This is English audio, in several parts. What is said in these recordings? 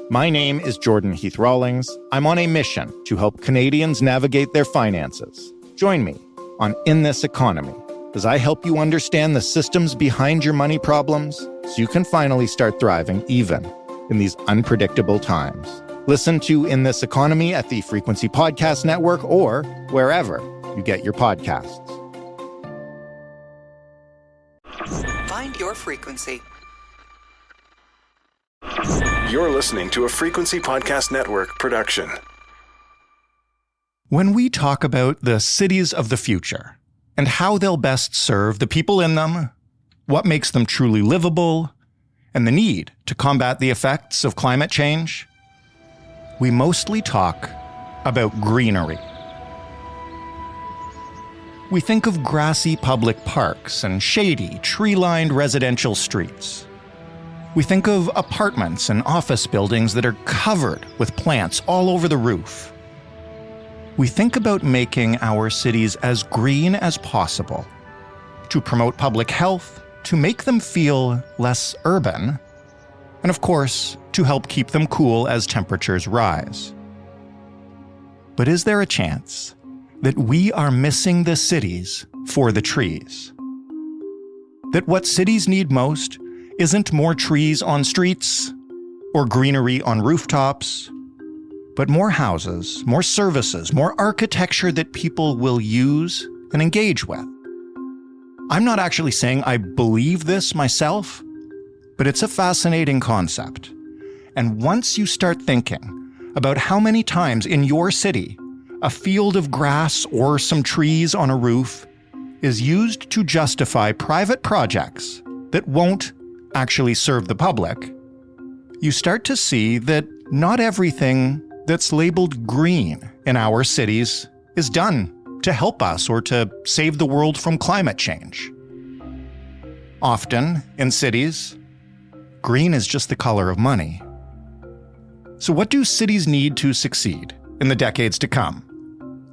My name is Jordan Heath Rawlings. I'm on a mission to help Canadians navigate their finances. Join me on In This Economy as I help you understand the systems behind your money problems so you can finally start thriving even in these unpredictable times. Listen to In This Economy at the Frequency Podcast Network or wherever you get your podcasts. Find your frequency. You're listening to a Frequency Podcast Network production. When we talk about the cities of the future and how they'll best serve the people in them, what makes them truly livable, and the need to combat the effects of climate change, we mostly talk about greenery. We think of grassy public parks and shady, tree-lined residential streets. We think of apartments and office buildings that are covered with plants all over the roof. We think about making our cities as green as possible to promote public health, to make them feel less urban, and of course, to help keep them cool as temperatures rise. But is there a chance that we are missing the cities for the trees? That what cities need most isn't more trees on streets or greenery on rooftops, but more houses, more services, more architecture that people will use and engage with. I'm not actually saying I believe this myself, but it's a fascinating concept. And once you start thinking about how many times in your city a field of grass or some trees on a roof is used to justify private projects that won't actually serve the public, you start to see that not everything that's labeled green in our cities is done to help us or to save the world from climate change. Often, in cities, green is just the color of money. So what do cities need to succeed in the decades to come?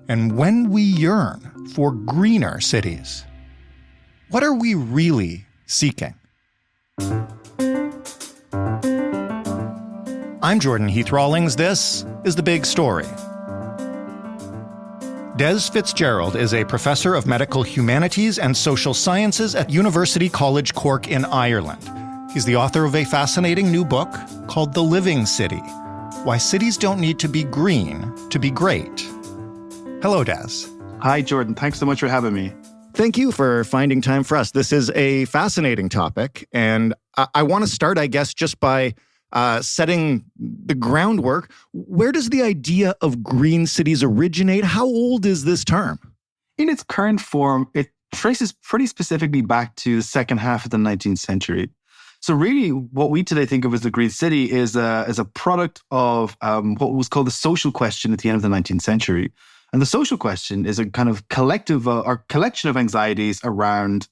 And when we yearn for greener cities, what are we really seeking? I'm Jordan Heath Rawlings. This is The Big Story. Des Fitzgerald is a professor of medical humanities and social sciences at University College Cork in Ireland. He's the author of a fascinating new book called The Living City: Why Cities Don't Need to Be Green to Be Great. Hello, Des. Hi, Jordan. Thanks so much for having me. Thank you for finding time for us. This is a fascinating topic, and I want to start, I guess, just by setting the groundwork. Where does the idea of green cities originate? How old is this term? In its current form, it traces pretty specifically back to the second half of the 19th century. So really, what we today think of as the green city is a product of what was called the social question at the end of the 19th century. And the social question is a kind of collective or collection of anxieties around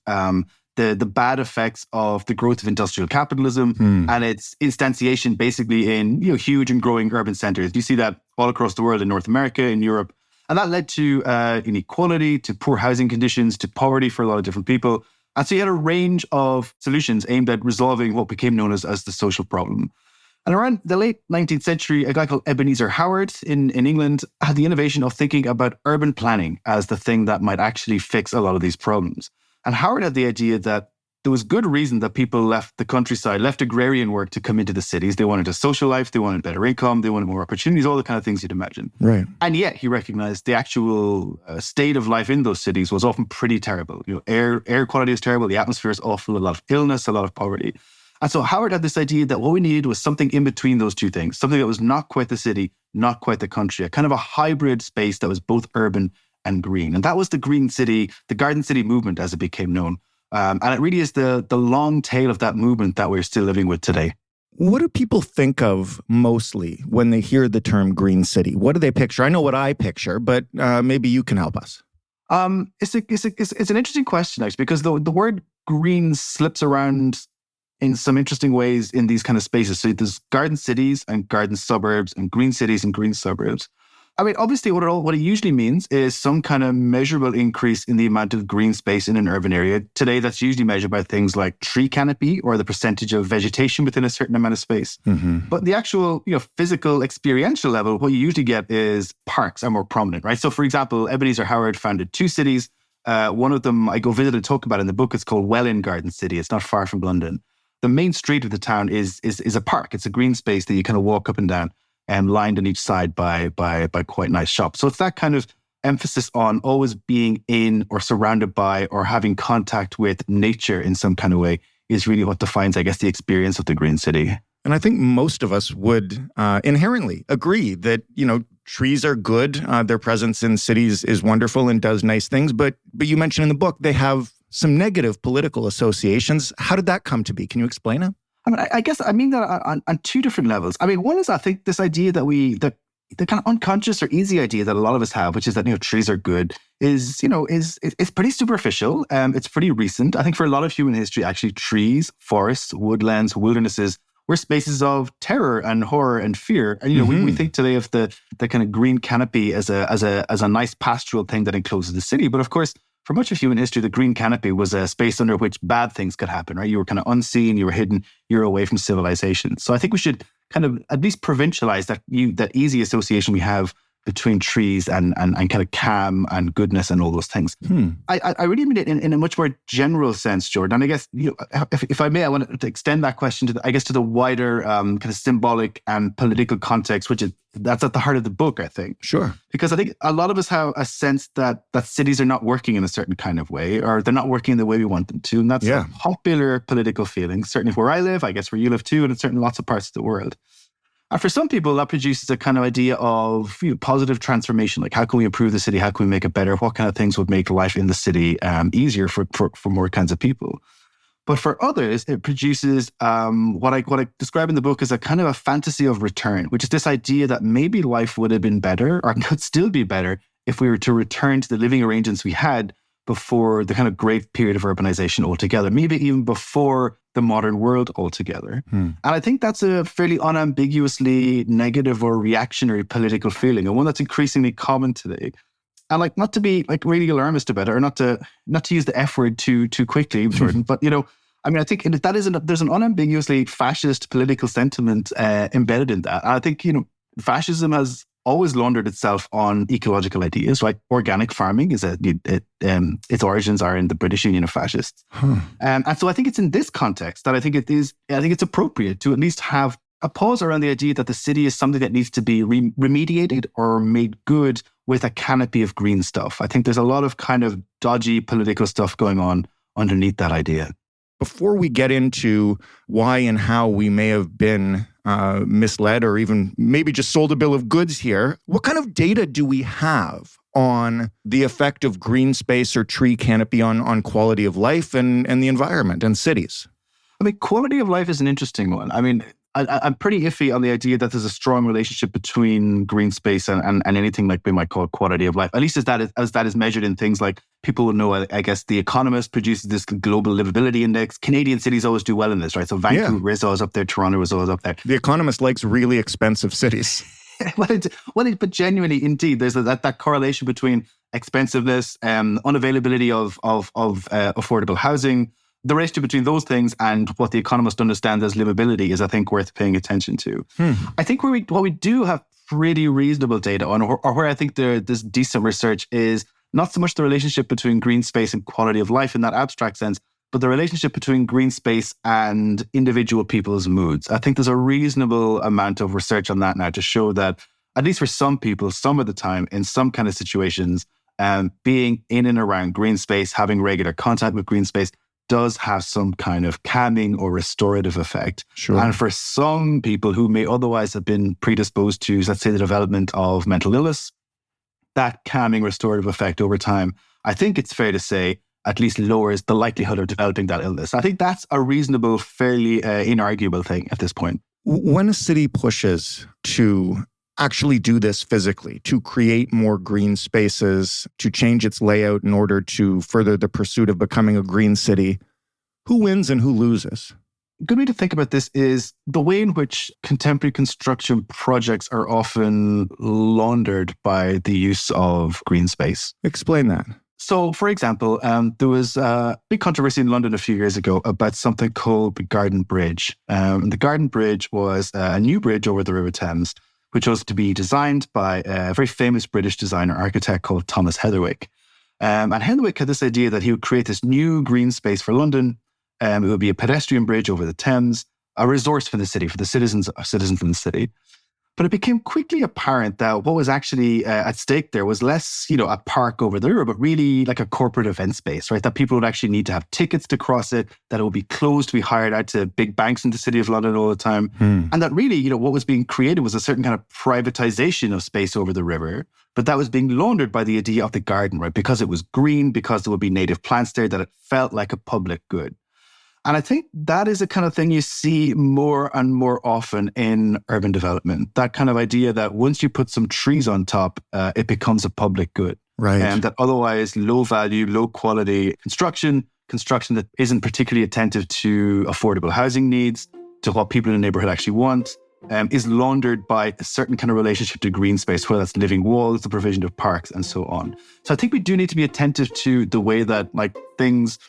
the bad effects of the growth of industrial capitalism and its instantiation basically in huge and growing urban centers. You see that all across the world, in North America, in Europe. And that led to inequality, to poor housing conditions, to poverty for a lot of different people. And so you had a range of solutions aimed at resolving what became known as the social problem. And around the late 19th century, a guy called Ebenezer Howard in England had the innovation of thinking about urban planning as the thing that might actually fix a lot of these problems. And Howard had the idea that there was good reason that people left the countryside, left agrarian work to come into the cities. They wanted a social life, they wanted better income, they wanted more opportunities, all the kind of things you'd imagine. Right. And yet he recognized the actual state of life in those cities was often pretty terrible. Air quality is terrible, the atmosphere is awful, a lot of illness, a lot of poverty. And so Howard had this idea that what we needed was something in between those two things, something that was not quite the city, not quite the country, a kind of a hybrid space that was both urban and green. And that was the green city, the garden city movement as it became known. And it really is the long tail of that movement that we're still living with today. What do people think of mostly when they hear the term green city? What do they picture? I know what I picture, but maybe you can help us. It's an interesting question, actually, because the word green slips around in some interesting ways in these kind of spaces. So there's garden cities and garden suburbs and green cities and green suburbs. I mean, obviously, what it usually means is some kind of measurable increase in the amount of green space in an urban area. Today, that's usually measured by things like tree canopy or the percentage of vegetation within a certain amount of space. But the actual, physical, experiential level, what you usually get is parks are more prominent, right? So, for example, Ebenezer Howard founded 2 cities. One of them I go visit and talk about in the book. It's called Welwyn Garden City. It's not far from London. The main street of the town is a park. It's a green space that you kind of walk up and down, and lined on each side by quite nice shops. So it's that kind of emphasis on always being in or surrounded by or having contact with nature in some kind of way is really what defines, I guess, the experience of the green city. And I think most of us would inherently agree that, trees are good. Their presence in cities is wonderful and does nice things. But you mentioned in the book, they have some negative political associations. How did that come to be? Can you explain it? I mean, I guess I mean that on 2 different levels. I mean, one is I think this idea that the kind of unconscious or easy idea that a lot of us have, which is that trees are good, is pretty superficial. It's pretty recent. I think for a lot of human history, actually, trees, forests, woodlands, wildernesses were spaces of terror and horror and fear. And we think today of the kind of green canopy as a nice pastoral thing that encloses the city, but of course, for much of human history, the green canopy was a space under which bad things could happen, right? You were kind of unseen, you were hidden, you were away from civilization. So I think we should kind of at least provincialize that easy association we have between trees and kind of calm and goodness and all those things. I really mean it in a much more general sense, Jordan. And I guess, if I may, I want to extend that question to the wider kind of symbolic and political context, that's at the heart of the book, I think. Sure. Because I think a lot of us have a sense that cities are not working in a certain kind of way, or they're not working the way we want them to. And that's a popular political feeling, certainly where I live, I guess where you live too, and in certain lots of parts of the world. And for some people, that produces a kind of idea of positive transformation. Like, how can we improve the city? How can we make it better? What kind of things would make life in the city easier for more kinds of people? But for others, it produces what I describe in the book as a kind of a fantasy of return, which is this idea that maybe life would have been better or could still be better if we were to return to the living arrangements we had before the kind of great period of urbanization altogether, maybe even before the modern world altogether. And I think that's a fairly unambiguously negative or reactionary political feeling, and one that's increasingly common today. And not to be really alarmist about it, or not to use the F word too quickly, Jordan, but I think there's an unambiguously fascist political sentiment embedded in that. And I think fascism has always laundered itself on ecological ideas, right? Organic farming its origins are in the British Union of Fascists. And so I think it's in this context that I think it's appropriate to at least have a pause around the idea that the city is something that needs to be remediated or made good with a canopy of green stuff. I think there's a lot of kind of dodgy political stuff going on underneath that idea. Before we get into why and how we may have been misled or even maybe just sold a bill of goods here, what kind of data do we have on the effect of green space or tree canopy on quality of life and the environment and cities? I mean, quality of life is an interesting one. I mean, I'm pretty iffy on the idea that there's a strong relationship between green space and anything like we might call quality of life, at least as that is measured in things like, people will know, I guess, The Economist produces this global livability index. Canadian cities always do well in this, right? So Vancouver is always up there, Toronto is always up there. The Economist likes really expensive cities. But genuinely, indeed, there's that correlation between expensiveness, unavailability of affordable housing. The relationship between those things and what The Economist understands as livability is, I think, worth paying attention to. I think what we do have pretty reasonable data on, or where I think there's decent research, is not so much the relationship between green space and quality of life in that abstract sense, but the relationship between green space and individual people's moods. I think there's a reasonable amount of research on that now to show that, at least for some people, some of the time, in some kind of situations, being in and around green space, having regular contact with green space, does have some kind of calming or restorative effect. Sure. And for some people who may otherwise have been predisposed to, let's say, the development of mental illness, that calming restorative effect over time, I think it's fair to say, at least lowers the likelihood of developing that illness. I think that's a reasonable, fairly inarguable thing at this point. When a city pushes to actually do this physically, to create more green spaces, to change its layout in order to further the pursuit of becoming a green city, who wins and who loses? a good way to think about this is the way in which contemporary construction projects are often laundered by the use of green space. Explain that. So, for example, there was a big controversy in London a few years ago about something called the Garden Bridge. The Garden Bridge was a new bridge over the River Thames, which was to be designed by a very famous British designer architect called Thomas Heatherwick. And Heatherwick had this idea that he would create this new green space for London. It would be a pedestrian bridge over the Thames, a resource for the city, for the citizens in the city. But it became quickly apparent that what was actually at stake there was less, a park over the river, but really like a corporate event space, right? That people would actually need to have tickets to cross it, that it would be closed to be hired out to big banks in the city of London all the time. And that really, what was being created was a certain kind of privatization of space over the river, but that was being laundered by the idea of the garden, right? Because it was green, because there would be native plants there, that it felt like a public good. And I think that is a kind of thing you see more and more often in urban development. That kind of idea that once you put some trees on top, it becomes a public good. Right. And that otherwise low value, low quality construction that isn't particularly attentive to affordable housing needs, to what people in the neighborhood actually want, is laundered by a certain kind of relationship to green space, whether that's living walls, the provision of parks, and so on. So I think we do need to be attentive to the way that things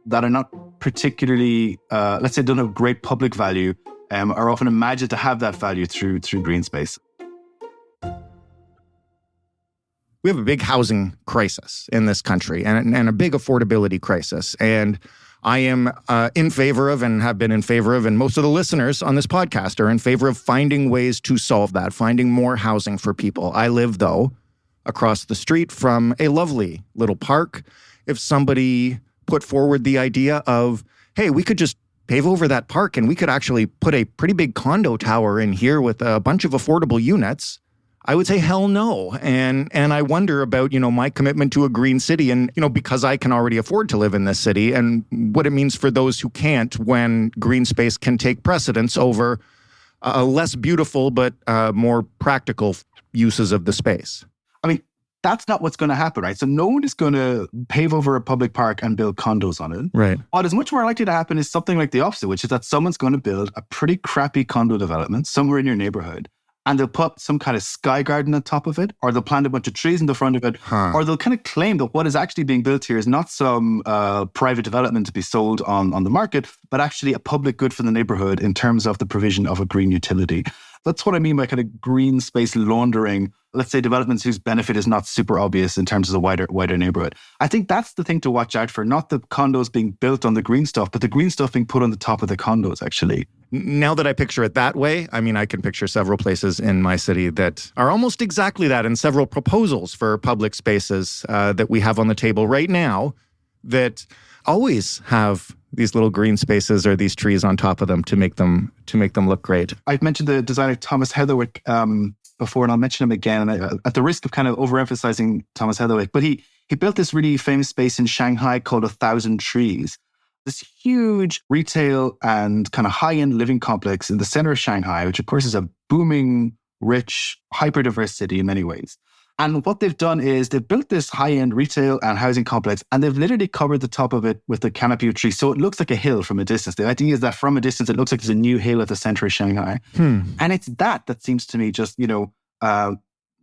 that are not particularly, let's say, don't have great public value, are often imagined to have that value through green space. We have a big housing crisis in this country and a big affordability crisis. And I am in favor of, and have been in favor of, and most of the listeners on this podcast are in favor of finding ways to solve that, finding more housing for people. I live, though, across the street from a lovely little park. If somebody put forward the idea of, hey, we could just pave over that park and we could actually put a pretty big condo tower in here with a bunch of affordable units, I would say hell no. And I wonder about, my commitment to a green city and, because I can already afford to live in this city, and what it means for those who can't when green space can take precedence over less beautiful but more practical uses of the space. I mean, that's not what's going to happen, right? So no one is going to pave over a public park and build condos on it. Right. What is much more likely to happen is something like the opposite, which is that someone's going to build a pretty crappy condo development somewhere in your neighborhood, and they'll put some kind of sky garden on top of it, or they'll plant a bunch of trees in the front of it, or they'll kind of claim that what is actually being built here is not some private development to be sold on the market, but actually a public good for the neighborhood in terms of the provision of a green utility. That's what I mean by kind of green space laundering, let's say developments whose benefit is not super obvious in terms of the wider neighborhood. I think that's the thing to watch out for, not the condos being built on the green stuff, but the green stuff being put on the top of the condos, actually. Now that I picture it that way, I mean, I can picture several places in my city that are almost exactly that, and several proposals for public spaces that we have on the table right now that always have these little green spaces or these trees on top of them to make them look great. I've mentioned the designer Thomas Heatherwick before, and I'll mention him again at the risk of kind of overemphasizing Thomas Heatherwick. But he built this really famous space in Shanghai called 1,000 Trees. This huge retail and kind of high-end living complex in the center of Shanghai, which of course is a booming, rich, hyper-diverse city in many ways. And what they've done is they've built this high-end retail and housing complex, and they've literally covered the top of it with a canopy of trees. So it looks like a hill from a distance. The idea is that from a distance, it looks like there's a new hill at the center of Shanghai. And it's that seems to me just,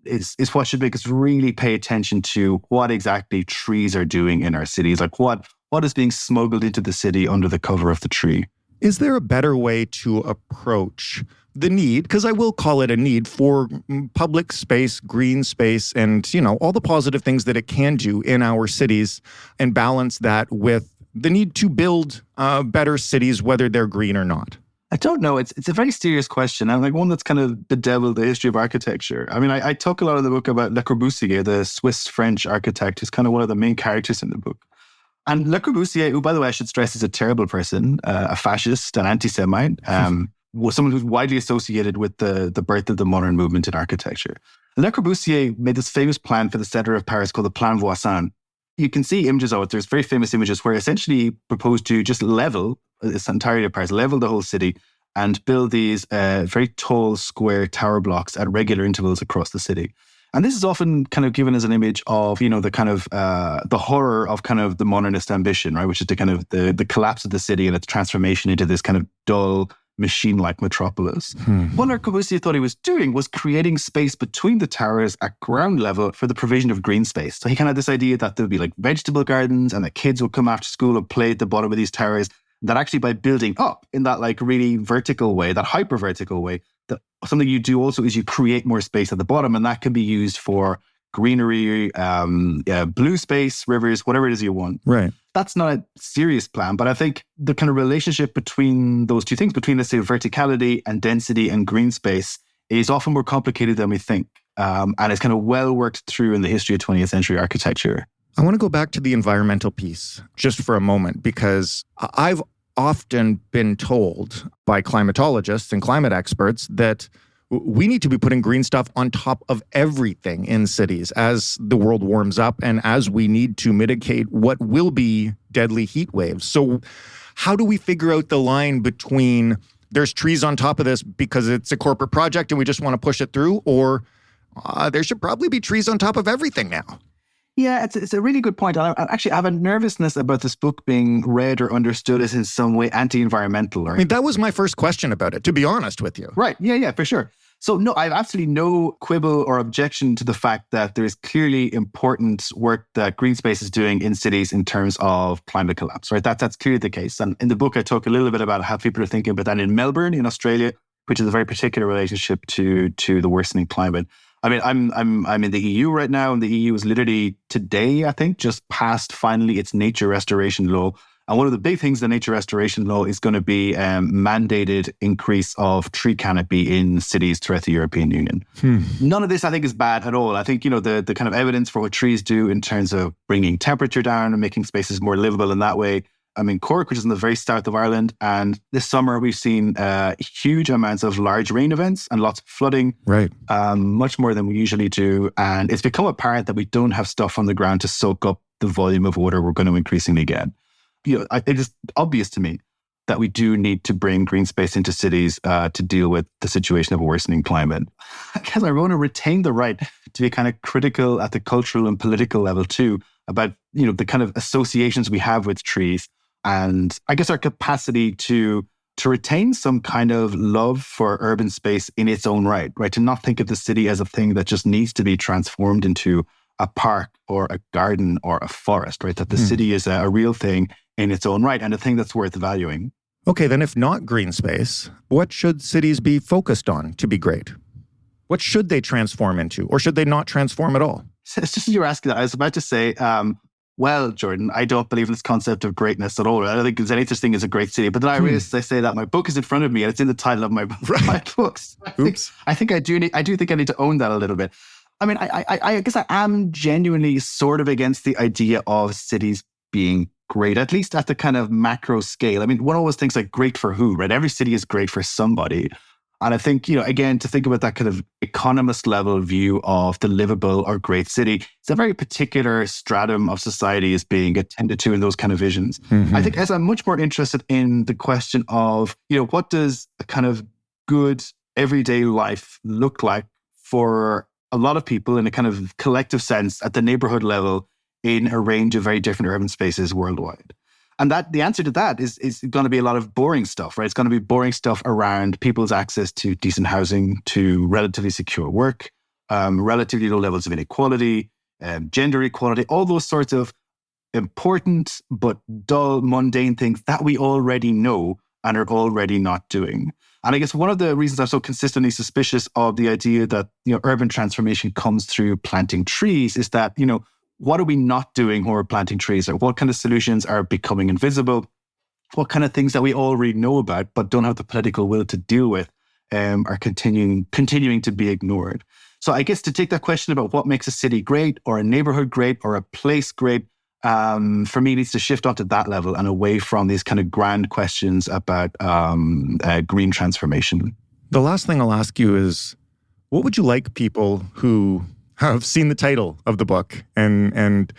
is what should make us really pay attention to what exactly trees are doing in our cities. Like what is being smuggled into the city under the cover of the tree. Is there a better way to approach the need, because I will call it a need, for public space, green space, and, all the positive things that it can do in our cities, and balance that with the need to build better cities, whether they're green or not? I don't know. It's a very serious question, and one that's kind of bedeviled the history of architecture. I mean, I talk a lot in the book about Le Corbusier, the Swiss-French architect, who's kind of one of the main characters in the book. And Le Corbusier, who, by the way, I should stress is a terrible person, a fascist, an anti-Semite, was someone who's widely associated with the birth of the modern movement in architecture. Le Corbusier made this famous plan for the center of Paris called the Plan Voisin. You can see images of it. There's very famous images where essentially he proposed to just level this entirety of Paris, level the whole city, and build these very tall square tower blocks at regular intervals across the city. And this is often kind of given as an image of, the kind of the horror of kind of the modernist ambition, right? Which is the kind of the collapse of the city and its transformation into this kind of dull, machine-like metropolis. What Le Corbusier thought he was doing was creating space between the towers at ground level for the provision of green space. So he kind of had this idea that there would be like vegetable gardens and that kids would come after school and play at the bottom of these towers. That actually by building up in that like really vertical way, that hyper vertical way, that something you do also is you create more space at the bottom, and that can be used for greenery, blue space, rivers, whatever it is you want. Right. That's not a serious plan, but I think the kind of relationship between those two things, between, let's say, verticality and density and green space, is often more complicated than we think. And it's kind of well worked through in the history of 20th century architecture. I want to go back to the environmental piece just for a moment, because I've often been told by climatologists and climate experts that we need to be putting green stuff on top of everything in cities as the world warms up and as we need to mitigate what will be deadly heat waves. So how do we figure out the line between there's trees on top of this because it's a corporate project and we just want to push it through, or there should probably be trees on top of everything now? Yeah, it's a really good point. I have a nervousness about this book being read or understood as in some way anti-environmental. Right? I mean, that was my first question about it, to be honest with you. Right. Yeah, for sure. So no, I have absolutely no quibble or objection to the fact that there is clearly important work that green space is doing in cities in terms of climate collapse, right? That's clearly the case. And in the book, I talk a little bit about how people are thinking about that in Melbourne, in Australia, which is a very particular relationship to the worsening climate. I mean, I'm in the EU right now, and the EU is literally today, I think, just passed finally its nature restoration law. And one of the big things the nature restoration law is going to be mandated increase of tree canopy in cities throughout the European Union. None of this, I think, is bad at all. I think, the kind of evidence for what trees do in terms of bringing temperature down and making spaces more livable in that way. I'm in Cork, which is in the very south of Ireland. And this summer, we've seen huge amounts of large rain events and lots of flooding. Right. Much more than we usually do. And it's become apparent that we don't have stuff on the ground to soak up the volume of water we're going to increasingly get. It is obvious to me that we do need to bring green space into cities to deal with the situation of a worsening climate. I guess I want to retain the right to be kind of critical at the cultural and political level too about, the kind of associations we have with trees. And I guess our capacity to retain some kind of love for urban space in its own right? To not think of the city as a thing that just needs to be transformed into a park or a garden or a forest, right? That the city is a real thing in its own right and a thing that's worth valuing. Okay, then if not green space, what should cities be focused on to be great? What should they transform into, or should they not transform at all? It's just as you were asking that, I was about to say, well, Jordan, I don't believe in this concept of greatness at all. I don't think there's any such thing as a great city. But then I realized I say that my book is in front of me and it's in the title of my books. I think I do think I need to own that a little bit. I mean, I guess I am genuinely sort of against the idea of cities being great, at least at the kind of macro scale. I mean, one always thinks like great for who, right? Every city is great for somebody. And I think, again, to think about that kind of economist level view of the livable or great city, it's a very particular stratum of society is being attended to in those kind of visions. I think as I'm much more interested in the question of, what does a kind of good everyday life look like for a lot of people in a kind of collective sense at the neighborhood level in a range of very different urban spaces worldwide. And that the answer to that is going to be a lot of boring stuff, right? It's going to be boring stuff around people's access to decent housing, to relatively secure work, relatively low levels of inequality, gender equality, all those sorts of important but dull, mundane things that we already know and are already not doing. And I guess one of the reasons I'm so consistently suspicious of the idea that urban transformation comes through planting trees is that, what are we not doing when we're planting trees? Or what kind of solutions are becoming invisible? What kind of things that we already know about but don't have the political will to deal with are continuing to be ignored? So I guess to take that question about what makes a city great or a neighborhood great or a place great, for me needs to shift onto that level and away from these kind of grand questions about green transformation. The last thing I'll ask you is, what would you like people who have seen the title of the book and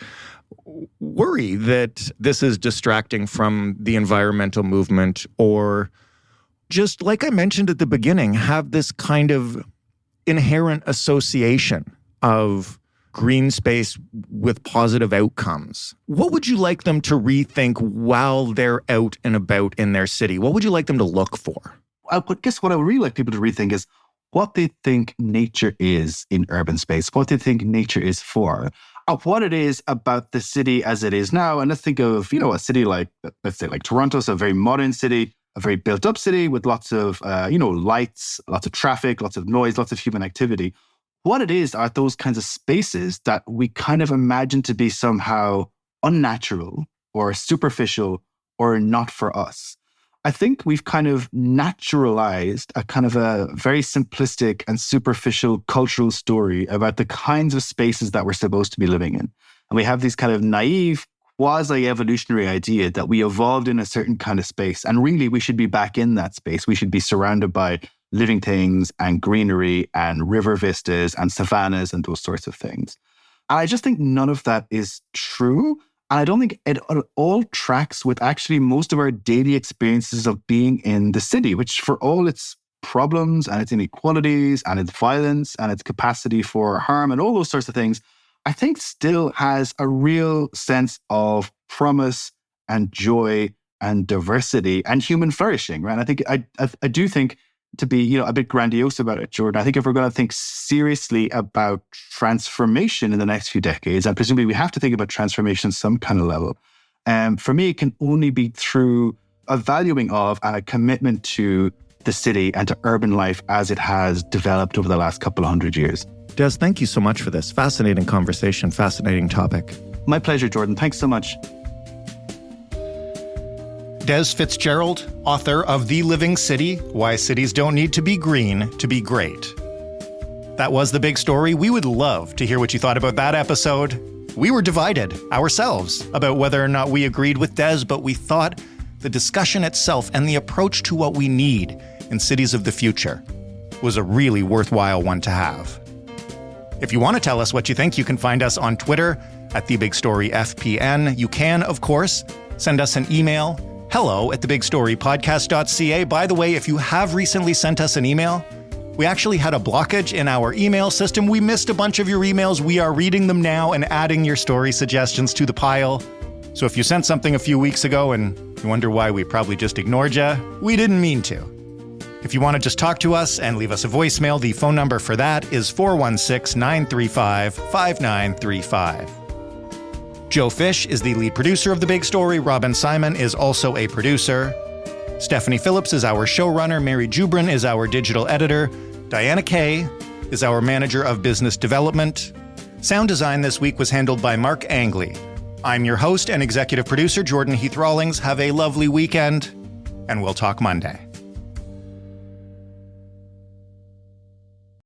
worry that this is distracting from the environmental movement, or just like I mentioned at the beginning, have this kind of inherent association of green space with positive outcomes, what would you like them to rethink while they're out and about in their city? What would you like them to look for? I guess what I would really like people to rethink is what they think nature is in urban space, what they think nature is for, what it is about the city as it is now. And let's think of, a city like, let's say like Toronto, so a very modern city, a very built up city with lots of, lights, lots of traffic, lots of noise, lots of human activity. What it is are those kinds of spaces that we kind of imagine to be somehow unnatural or superficial or not for us. I think we've kind of naturalized a kind of a very simplistic and superficial cultural story about the kinds of spaces that we're supposed to be living in. And we have these kind of naive, quasi-evolutionary idea that we evolved in a certain kind of space. And really, we should be back in that space. We should be surrounded by living things and greenery and river vistas and savannas and those sorts of things. And I just think none of that is true. And I don't think it all tracks with actually most of our daily experiences of being in the city, which for all its problems and its inequalities and its violence and its capacity for harm and all those sorts of things, I think still has a real sense of promise and joy and diversity and human flourishing, right? I think I do think, to be a bit grandiose about it, Jordan, I think if we're going to think seriously about transformation in the next few decades, and presumably we have to think about transformation at some kind of level, for me, it can only be through a valuing of and a commitment to the city and to urban life as it has developed over the last couple of 100 years. Des, thank you so much for this fascinating conversation, fascinating topic. My pleasure, Jordan. Thanks so much. Des Fitzgerald, author of The Living City, Why Cities Don't Need to Be Green to Be Great. That was The Big Story. We would love to hear what you thought about that episode. We were divided ourselves about whether or not we agreed with Des, but we thought the discussion itself and the approach to what we need in cities of the future was a really worthwhile one to have. If you want to tell us what you think, you can find us on Twitter at TheBigStoryFPN. You can, of course, send us an email, hello@thebigstorypodcast.ca. By the way, if you have recently sent us an email, we actually had a blockage in our email system. We missed a bunch of your emails. We are reading them now and adding your story suggestions to the pile. So if you sent something a few weeks ago and you wonder why we probably just ignored you, we didn't mean to. If you want to just talk to us and leave us a voicemail, the phone number for that is 416-935-5935. Joe Fish is the lead producer of The Big Story. Robin Simon is also a producer. Stephanie Phillips is our showrunner. Mary Jubrin is our digital editor. Diana Kay is our manager of business development. Sound design this week was handled by Mark Angley. I'm your host and executive producer, Jordan Heath Rawlings. Have a lovely weekend, and we'll talk Monday.